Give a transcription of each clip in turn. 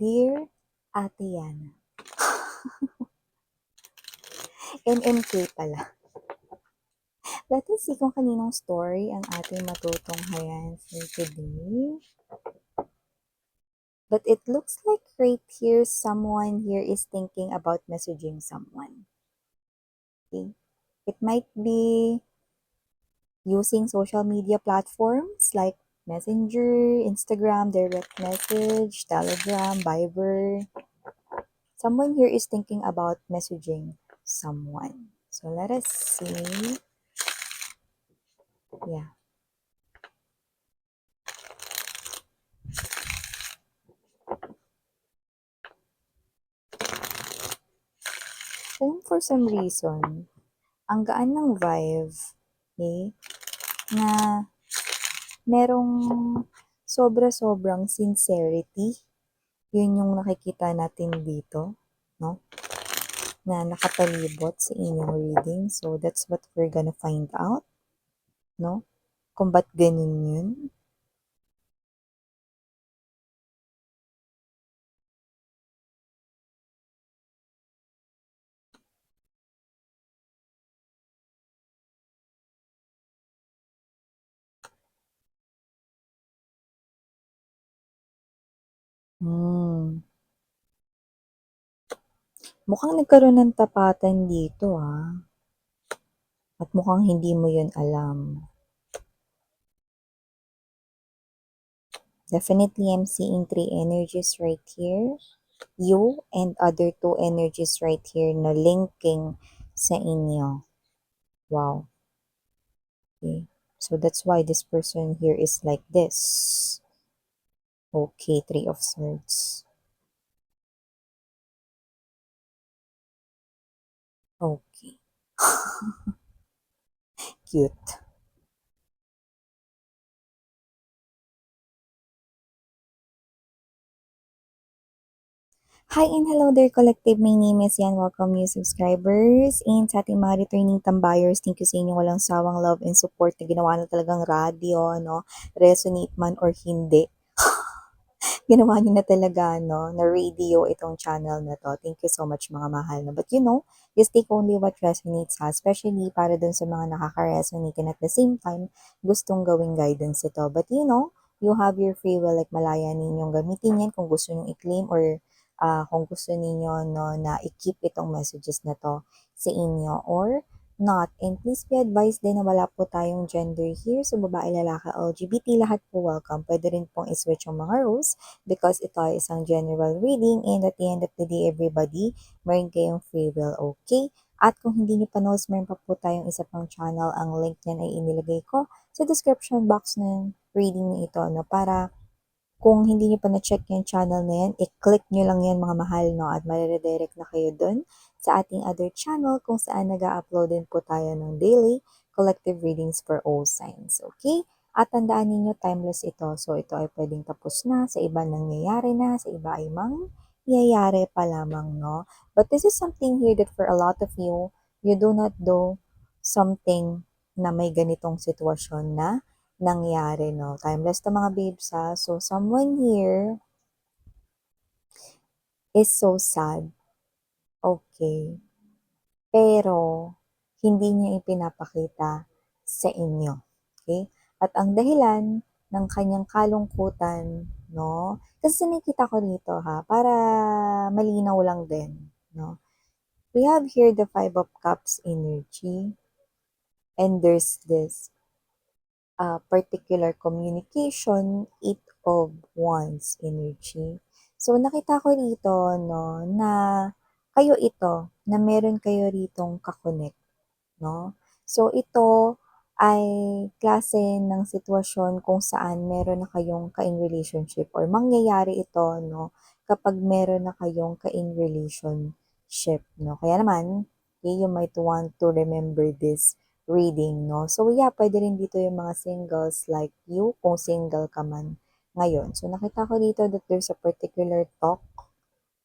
Dear Ate Yana. NMK pala. Let us see kung kaninong story ang ating matutunghayan for today. But it looks like right here, someone here is thinking about messaging someone. Okay? It might be using social media platforms like Messenger, Instagram, direct message, Telegram, Viber. Someone here is thinking about messaging someone. So let us see. Yeah. And for some reason, ang gaan ng vibe, okay, na merong sobra-sobrang sincerity. Yun yung nakikita natin dito, no? Na nakatalibot sa inyong reading. So, that's what we're gonna find out, no? Kung ba't ganun yun. Hmm. Mukhang nagkaroon ng tapatan dito, ah. At mukhang hindi mo yun alam. Definitely, I'm seeing 3 energies right here. You and other 2 energies right here na linking sa inyo. Wow. Okay. So that's why this person here is like this. Okay, 3 of Swords. Okay. Cute. Hi and hello there, collective. My name is Yan. Welcome new subscribers. And sa ating mga returning tambayers, thank you sa inyong walang sawang love and support na ginawa na talagang radio, no? Resonate man or hindi. Ginawa niyo na talaga, no, na radio itong channel na to. Thank you so much, mga mahal. No? But you know, just take only what resonates ha, especially para dun sa mga nakaka-resonate and at the same time, gustong gawing guidance ito. But you know, you have your free will, like malaya ninyong gamitin yan kung gusto ninyong i-claim or kung gusto ninyo no, na i-keep itong messages na to sa inyo or not. And please be advised din na wala po tayong gender here. So, babae, lalaki, LGBT, lahat po welcome. Pwede rin pong i-switch yung mga roles because ito ay isang general reading and at the end of the day, everybody, meron kayong free will, okay? At kung hindi nyo pa knows, meron pa po tayong isa pang channel. Ang link niyan ay inilagay ko sa description box ng reading na ito, no? Para kung hindi nyo pa na-check yung channel na yan, i-click nyo lang yan mga mahal, no? At mariredirect na kayo dun sa ating other channel kung saan nag-upload din po tayo ng daily collective readings for all signs. Okay? At tandaan ninyo, timeless ito. So, ito ay pwedeng tapos na, sa iba nangyayari na, sa iba ay mangyayari pa lamang, no? But this is something here that for a lot of you do not do something na may ganitong sitwasyon na nangyari, no? Timeless to mga babes, ha? So, someone here is so sad. Okay. Pero, hindi niya ipinapakita sa inyo. Okay? At ang dahilan ng kanyang kalungkutan, no? Kasi nakita ko dito, ha? Para malinaw lang din, no? We have here the Five of Cups energy. And there's this particular communication, 8 of Wands energy. So, nakita ko dito, no, na kayo ito, na meron kayo ritong kakonect, no? So, ito ay klase ng sitwasyon kung saan meron na kayong ka-in relationship or mangyayari ito, no, kapag meron na kayong ka-in relationship, no? Kaya naman, okay, you might want to remember this reading, no? So, yeah, pwede rin dito yung mga singles like you, kung single ka man ngayon. So, nakita ko dito that there's a particular talk,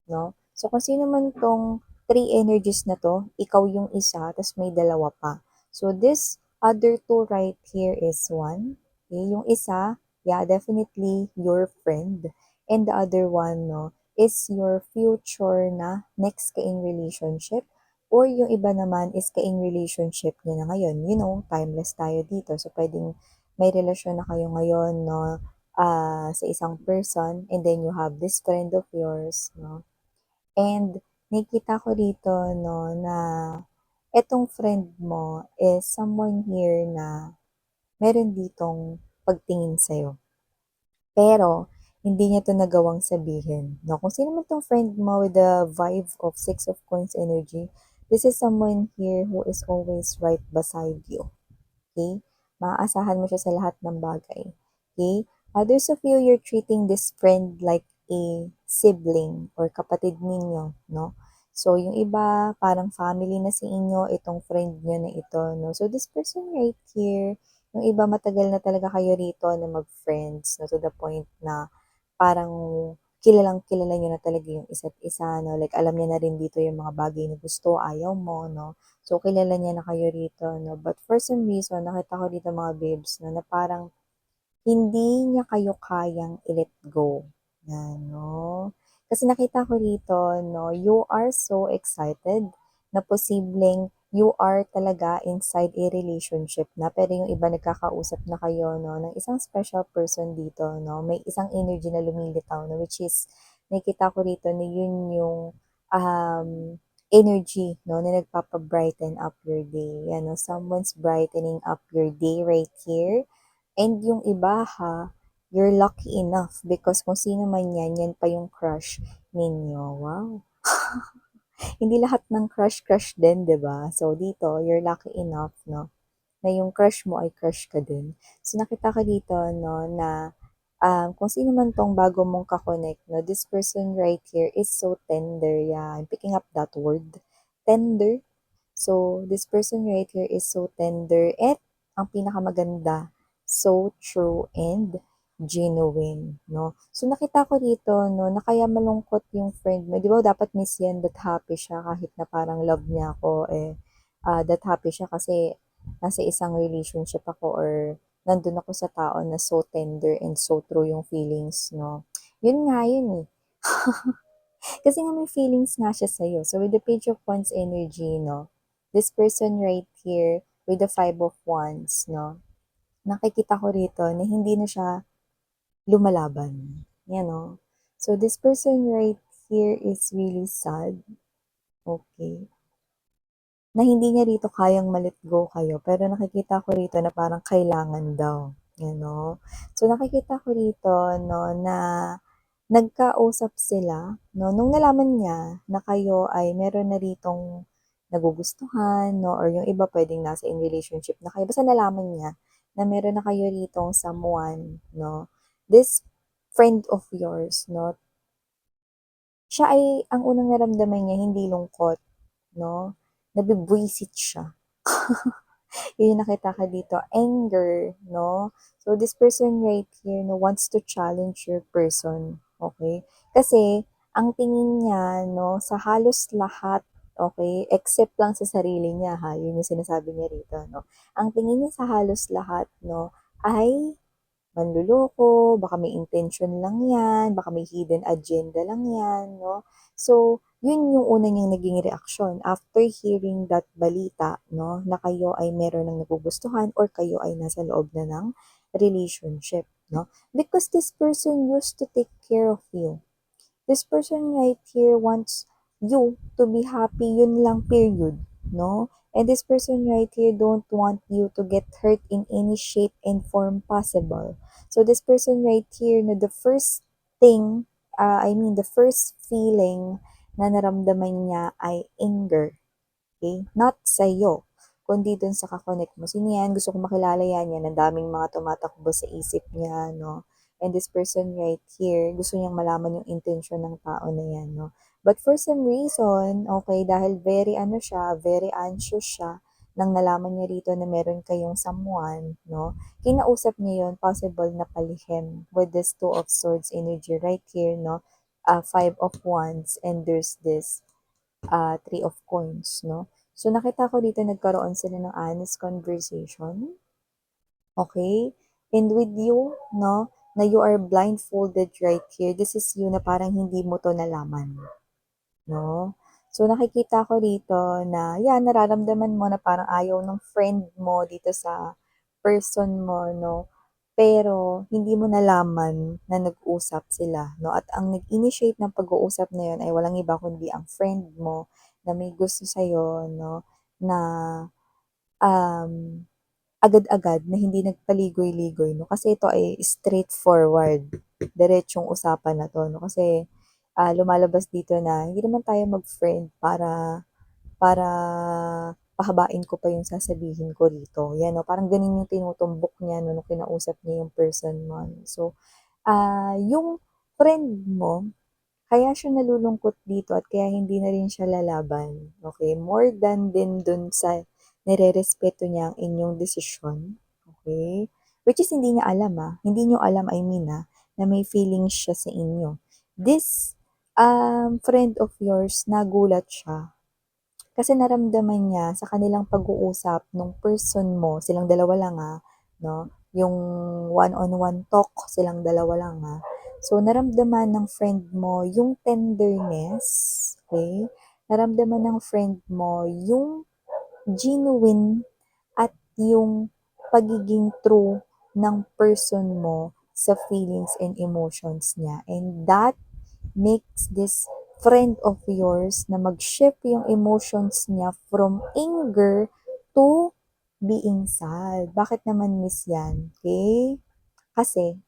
no? So, kung sino man tong 3 energies na to, ikaw yung isa, tapos may dalawa pa. So, this other 2 right here is 1. Okay? Yung isa, yeah, definitely your friend. And the other one, no, is your future na next ka in relationship, or yung iba naman is ka in relationship niya na ngayon. You know, timeless tayo dito. So, pwedeng may relasyon na kayo ngayon, no, sa isang person, and then you have this friend of yours, no. And nakita ko dito, no, na etong friend mo is someone here na meron ditong pagtingin sa'yo. Pero, hindi niya 'to nagawang sabihin, 'no? Kung sino man 'tong friend mo with the vibe of Six of Coins energy, this is someone here who is always right beside you. Okay? Maaasahan mo siya sa lahat ng bagay. Okay? Others of you, you're treating this friend like a sibling or kapatid ninyo, no? So, yung iba, parang family na sa inyo, itong friend nyo na ito, no? So, this person right here, yung iba matagal na talaga kayo rito na mag-friends, no? To the point na parang kilalang kilala nyo na talaga yung isa't isa, no? Like, alam niya na rin dito yung mga bagay na gusto, ayaw mo, no? So, kilala niya na kayo rito, no? But for some reason, nakita ko dito mga babes, no, na parang hindi niya kayo kayang i-let go. Yan, no? Kasi nakita ko dito, no, you are so excited na posibleng you are talaga inside a relationship na, pero yung iba nagkakausap na kayo, no, ng isang special person dito, no? May isang energy na lumilitaw, no, which is, nakita ko dito na yun yung um, energy, no, na nagpapa-brighten up your day. Yan, no? Someone's brightening up your day right here. And yung iba ha, you're lucky enough because kung sino man yan, yan pa yung crush ninyo. Wow. Hindi lahat ng crush din, 'di ba? So dito, you're lucky enough, no, na yung crush mo ay crush ka din. So nakita ko dito, no, na kung sino man tong bago mong kakonect, no, this person right here is so tender. Yeah, I'm picking up that word. Tender. So, this person right here is so tender at ang pinakamaganda, so true and genuine, no? So, nakita ko dito, no, na kaya malungkot yung friend mo. Di ba dapat miss yan that happy siya kahit na parang love niya ako, that happy siya kasi nasa isang relationship ako or nandun ako sa tao na so tender and so true yung feelings, no? Yun nga yun eh. Kasi nga may feelings nga siya sa'yo. So, with the Page of Wands energy, no, this person right here, with the Five of Wands, no, nakikita ko rito na hindi na siya lumalaban. Yan, no. So, this person right here is really sad. Okay. Na hindi niya rito kayang ma-let go kayo, pero nakikita ko rito na parang kailangan daw. You know? So, nakikita ko rito, no, na nagkausap sila, no, nung nalaman niya na kayo ay meron na ritong nagugustuhan, no, or yung iba pwedeng nasa in relationship na kayo. Basta nalaman niya na meron na kayo ritong someone, no, this friend of yours, no, siya ay, ang unang naramdaman niya, hindi lungkot, no, nabibwisit siya. Yun yung nakita ka dito, anger, no? So, this person right here, no, wants to challenge your person, okay? Kasi, ang tingin niya, no, sa halos lahat, okay, except lang sa sarili niya, ha, yun yung sinasabi niya rito, no? Ang tingin niya sa halos lahat, no, ay manluloko, baka may intention lang yan, baka may hidden agenda lang yan, no? So, yun yung una niyang naging reaksyon after hearing that balita, no, na kayo ay meron ng nagugustuhan or kayo ay nasa loob na ng relationship, no? Because this person used to take care of you. This person right here wants you to be happy, yun lang period, no? And this person right here don't want you to get hurt in any shape and form possible. So this person right here, no, the first thing, the first feeling na naramdaman niya ay anger. Okay? Not sa'yo, kundi dun sa kakonect mo. Sino yan? Gusto ko makilala yan. Yan, ang daming mga tumatakbo sa isip niya, no? And this person right here, gusto niyang malaman yung intention ng tao na yan, no? But for some reason, okay, dahil very ano siya, very anxious siya, nang nalaman niya rito na meron kayong someone, no? Kinausap niya yun, possible na palihim with this Two of Swords energy right here, no? Five of Wands, and there's this Three of Coins, no? So, nakita ko dito nagkaroon sila ng honest conversation. Okay? And with you, no? na you are blindfolded right here. This is you na parang hindi mo to nalaman, no? So, nakikita ko dito na, yeah, nararamdaman mo na parang ayaw ng friend mo dito sa person mo, no? Pero, hindi mo nalaman na nag-usap sila, no? At ang nag-initiate ng pag-uusap na yun ay walang iba kundi ang friend mo na may gusto sa'yo, no? Na, um, agad-agad na hindi nagpaligoy-ligoy, no? Kasi ito ay straightforward, diretsong usapan na 'to, no? Kasi, lumalabas dito na hindi naman tayo mag-friend para pahabain ko pa yung sasabihin ko dito, 'yan, no? Parang gano'n yung tinutumbok niya, no, nung kinausap niya yung person mo, no? So, yung friend mo kaya siya nalulungkot dito at kaya hindi na rin siya lalaban, okay? More than din dun sa nirerespeto niya ang inyong desisyon, okay? Which is hindi niya alam, hindi niyo alam, I mean, na may feelings siya sa inyo. This, friend of yours, nagulat siya kasi naramdaman niya sa kanilang pag-uusap nung person mo, silang dalawa lang, 'no, yung one-on-one talk, silang dalawa lang, So, naramdaman ng friend mo yung tenderness, okay? Naramdaman ng friend mo yung genuine at yung pagiging true ng person mo sa feelings and emotions niya. And that makes this friend of yours na mag-shift yung emotions niya from anger to being sad. Bakit naman miss yan? Okay? Kasi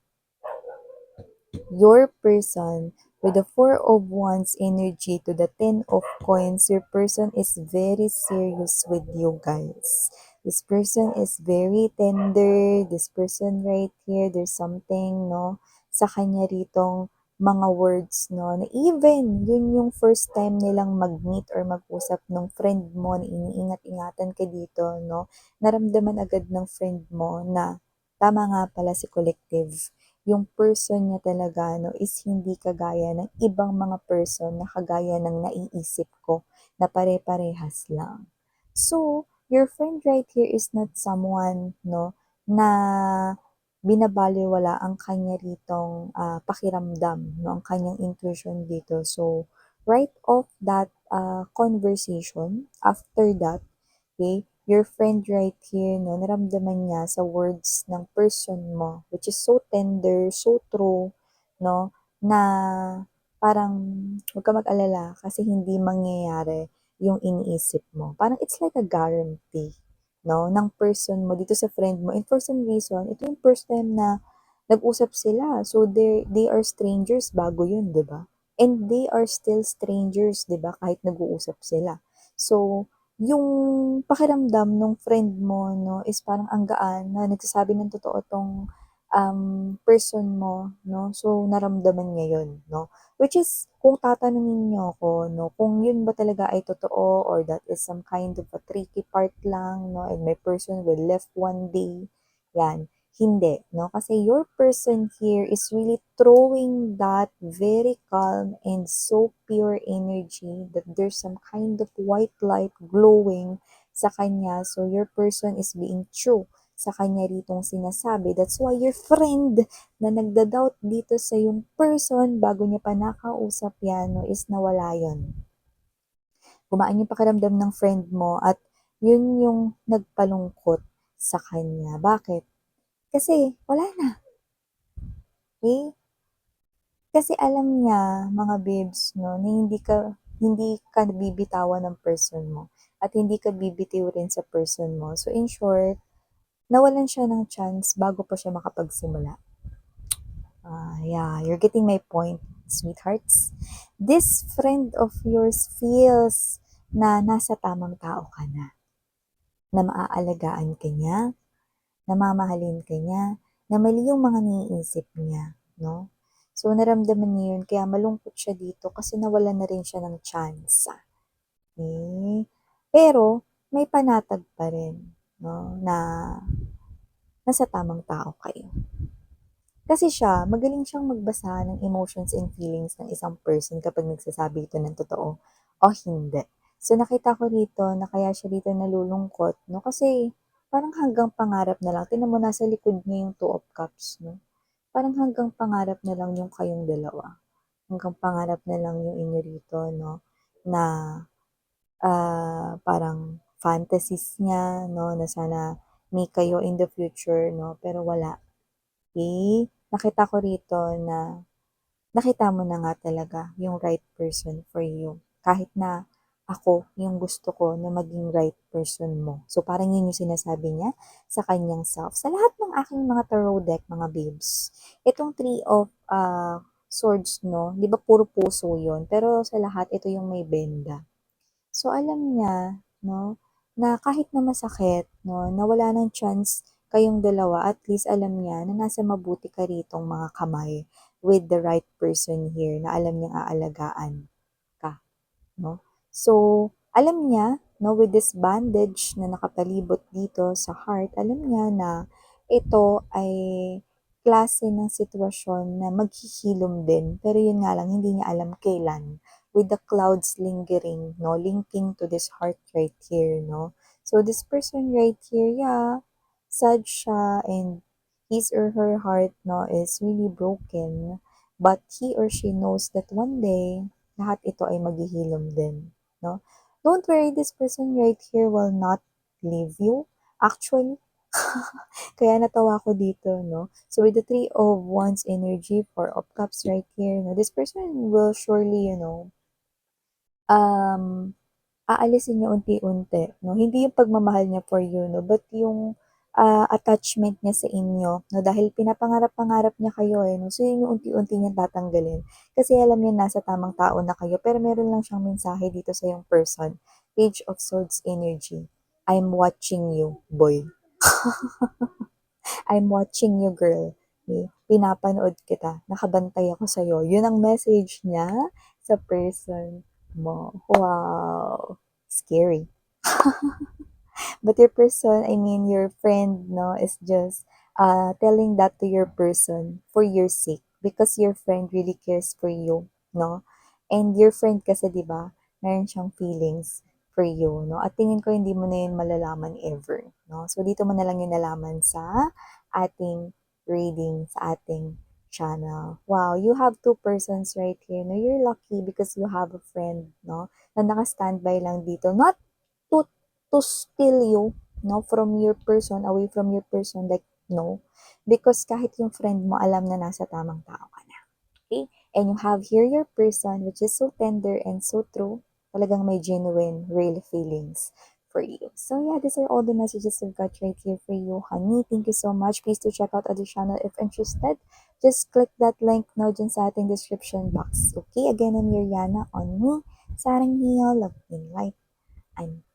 your person with the Four of Wands energy to the Ten of Coins, your person is very serious with you guys. This person is very tender. This person right here, there's something, no, sa kanya ritong mga words, no, na even yun yung first time nilang mag-meet or mag-usap ng friend mo na iniingat-ingatan ka dito, no, naramdaman agad ng friend mo na tama nga pala si Collective, yung person niya talaga, no, is hindi kagaya ng ibang mga person na kagaya ng naiisip ko na pare-parehas lang. So, your friend right here is not someone, no, na binabalewala ang kanya ritong pakiramdam, no, ang kanyang intuition dito. So, right off that conversation, after that, okay, your friend right here, no, naramdaman niya sa words ng person mo, which is so tender, so true, no, na parang huwag ka mag-alala kasi hindi mangyayari yung iniisip mo. Parang it's like a guarantee, no, ng person mo dito sa friend mo. And for some reason, ito yung first time na nag-usap sila. So, they are strangers bago yun, di ba? And they are still strangers, di ba? Kahit nag-uusap sila. So, yung pakiramdam nung friend mo, no, is parang ang gaan na nagsasabi ng totoo tong person mo, no? So, naramdaman niya yun, no? Which is, kung tatanungin niyo ako, no, kung yun ba talaga ay totoo or that is some kind of a tricky part lang, no, and my person will left one day, yan. Hindi, no? Kasi your person here is really throwing that very calm and so pure energy that there's some kind of white light glowing sa kanya. So, your person is being true sa kanya ritong sinasabi. That's why your friend na nagda-doubt dito sa yung person bago niya pa nakausap yan, no, is nawala yon. Gumaan yung pakiramdam ng friend mo at yun yung nagpalungkot sa kanya. Bakit? Kasi wala na, eh. Kasi alam niya, mga babes, no, na hindi ka bibitawan ng person mo at hindi ka bibitiw rin sa person mo. So in short, nawalan siya ng chance bago pa siya makapagsimula. Yeah, you're getting my point, sweethearts. This friend of yours feels na nasa tamang tao ka na maaalagaan ka niya, na mamahalin ka niya, na mali yung mga naiisip niya, no? So, naramdaman niya yun, kaya malungkot siya dito kasi nawalan na rin siya ng chance. Okay? Pero, may panatag pa rin, no, na nasa tamang tao kayo. Kasi siya, magaling siyang magbasa ng emotions and feelings ng isang person kapag nagsasabi ito ng totoo o hindi. So, nakita ko dito na kaya siya dito nalulungkot, no? Kasi, parang hanggang pangarap na lang. Tingnan mo, nasa likod niya yung Two of Cups, no? parang hanggang pangarap na lang yung kayong dalawa. Hanggang pangarap na lang yung inyo rito 'no, na, parang fantasies niya 'no, na sana may kayo in the future 'no, pero wala. Nakita ko rito na nakita mo na nga talaga yung right person for you. Kahit na ako yung gusto ko na maging right person mo. So, parang yun yung sinasabi niya sa kanyang self. Sa lahat ng aking mga tarot deck, mga babes, itong Three of Swords, no? Di ba puro puso yun? Pero sa lahat, ito yung may benda. So, alam niya, no, na kahit na masakit, no, na wala ng chance kayong dalawa, at least alam niya na nasa mabuti ka ritong mga kamay with the right person here na alam niyang aalagaan ka, no? So, alam niya, no, with this bandage na nakapalibot dito sa heart, alam niya na ito ay klase ng sitwasyon na maghihilom din. Pero yun nga lang, hindi niya alam kailan. With the clouds lingering, no, linking to this heart right here, no. So, this person right here, yeah, sad siya and his or her heart, no, is really broken. But he or she knows that one day, lahat ito ay maghihilom din, no? Don't worry, this person right here will not leave you. Actually, kaya natawa ko dito, no? So, with the Three of Wands energy, Four of Cups right here, no? This person will surely, um, aalisin niya unti-unti, no? Hindi yung pagmamahal niya for you, no? But yung attachment niya sa inyo, no? Dahil pinapangarap-pangarap niya kayo, no? So, yun yung unti-unti niya tatanggalin. Kasi alam niya nasa tamang tao na kayo, pero meron lang siyang mensahe dito sa yung person. Page of Swords energy. I'm watching you, boy. I'm watching you, girl. Pinapanood kita. Nakabantay ako sa'yo. Yun ang message niya sa person mo. Wow. Scary. But your person, I mean your friend, no, is just telling that to your person for your sake because your friend really cares for you, no? And your friend kasi, di ba, meron siyang feelings for you, no? At tingin ko hindi mo na yun malalaman ever, no? So dito mo na lang yun nalaman sa ating reading, sa ating channel. Wow, you have two persons right here. No, you're lucky because you have a friend, no, na naka-standby lang dito. Not to steal you, no, from your person, away from your person, like, no. Because kahit yung friend mo, alam na nasa tamang tao ka na. Okay? And you have here your person, which is so tender and so true. Talagang may genuine, real feelings for you. So yeah, these are all the messages I've got right here for you, honey. Thank you so much. Please do check out other channel if interested. Just click that link no dyan sa ating description box. Okay? Again, I'm Yuriana on me. Sarang Hiyo, Love in Light. I'm